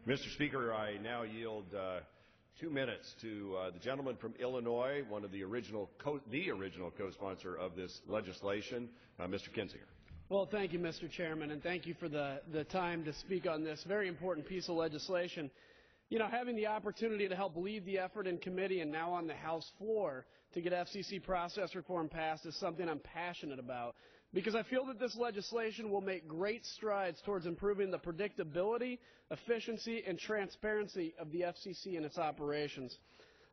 Mr. Speaker, I now yield 2 minutes to the gentleman from Illinois, one of the original co-sponsor of this legislation, Mr. Kinzinger. Well, thank you, Mr. Chairman, and thank you for the time to speak on this very important piece of legislation. You know, having the opportunity to help lead the effort in committee and now on the House floor to get FCC process reform passed is something I'm passionate about, because I feel that this legislation will make great strides towards improving the predictability, efficiency, and transparency of the FCC and its operations.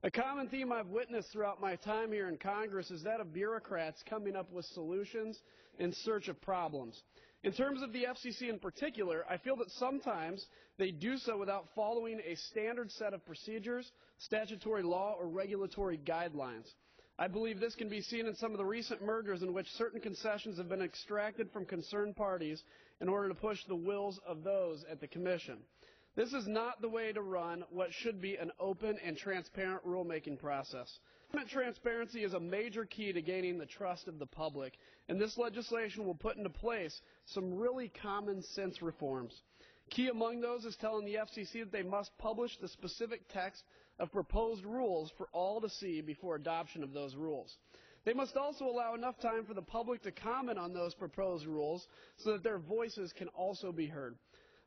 A common theme I've witnessed throughout my time here in Congress is that of bureaucrats coming up with solutions in search of problems. In terms of the FCC in particular, I feel that sometimes they do so without following a standard set of procedures, statutory law, or regulatory guidelines. I believe this can be seen in some of the recent mergers in which certain concessions have been extracted from concerned parties in order to push the wills of those at the Commission. This is not the way to run what should be an open and transparent rulemaking process. Transparency is a major key to gaining the trust of the public, and this legislation will put into place some really common sense reforms. Key among those is telling the FCC that they must publish the specific text of proposed rules for all to see before adoption of those rules. They must also allow enough time for the public to comment on those proposed rules so that their voices can also be heard.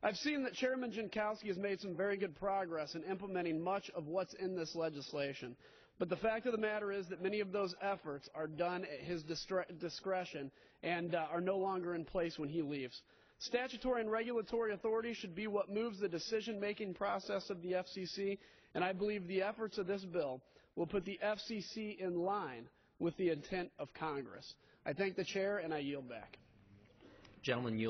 I've seen that Chairman Jankowski has made some very good progress in implementing much of what's in this legislation, but the fact of the matter is that many of those efforts are done at his discretion and are no longer in place when he leaves. Statutory and regulatory authority should be what moves the decision-making process of the FCC, and I believe the efforts of this bill will put the FCC in line with the intent of Congress. I thank the Chair, and I yield back. Gentleman yield.